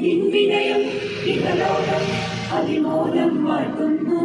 വിനയം ഇഹലോകം അതിമോദം വാഴ്ത്തുന്നു.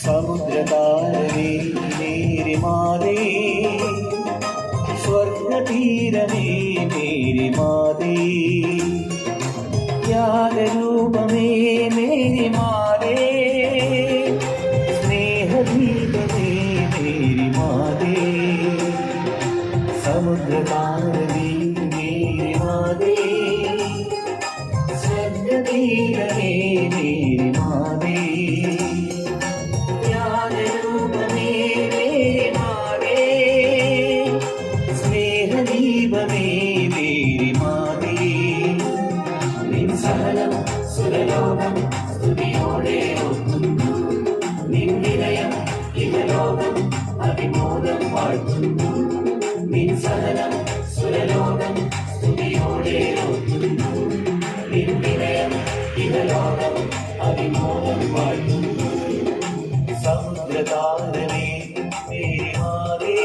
സമുദ്രതാരമേ മേരി മാതേ, സ്വർഗതീരമേ മേരി മാതേ, ത്യാഗരൂപമേ മേരി മാതേ, സ്നേഹദീപമേ മേരി മാതേ. സമുദ്രതാരമേ മേരി മാതേ, സ്വർഗതീരമേ മേരി മാതേ, ദീപമേ മേരി മാതേ. നിൻ സഹനം സുരലോകം സ്തുതിയോടെ ഓർക്കുന്നു. നിൻ വിനയം ഇഹലോകം അതിമോദം വാഴ്ത്തുന്നു. നിൻ സഹനം സുരലോകം സ്തുതിയോടെ ഓർക്കുന്നു. നിൻ വിനയം ഇഹലോകം അതിമോദം വാഴ്ത്തുന്നു. സമുദ്രതാരമേ മേരി മാതേ,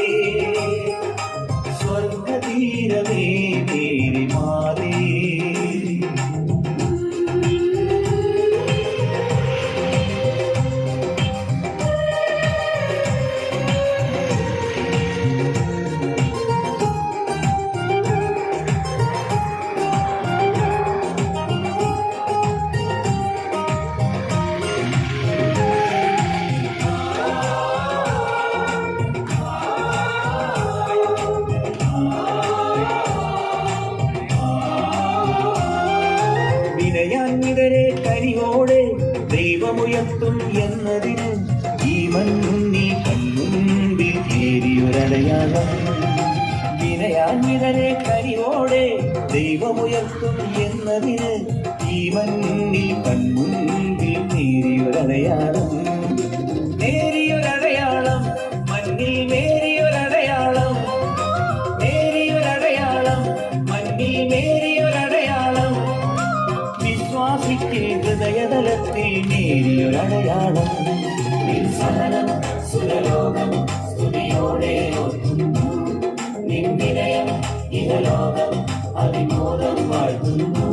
സ്വർഗതീരമേ മേരി മാതേ. വിനയാന്വിതരെ കരിയോടെ ദൈവമുയർത്തും എന്നതിന് ഈ മണ്ണുണ്ണി കൺമുൻപിൽ ഏറിയൊരടയാളം. വിനയാന്വിതരെ കരിയോടെ ദൈവമുയർത്തും എന്നതിന് ഈ മണ്ണിൽ കൺമുൻപിൽ നേരിയൊരടയാളം. നേരിയൊരടയാളം മണ്ണിൽ നേരിയൊരടയാളം. നേരിയൊരടയാളം മണ്ണിൽ നേരിയൊരടയാളം. വിശ്വാസിക്ക് ഹൃദയതലത്തിൽ നേരിയൊരടയാളം. നിൻ സഹനം സുരലോകം സ്തുതിയോടെ ഓർക്കുന്നു. നിൻ വിനയം ഇഹലോകം അതിമോദം വാഴ്ത്തുന്നു.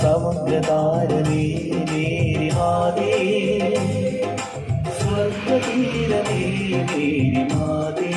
സമുദ്രതാരമേ മേരി മാതേ, സ്വർഗതീരമേ മേരി മാതേ.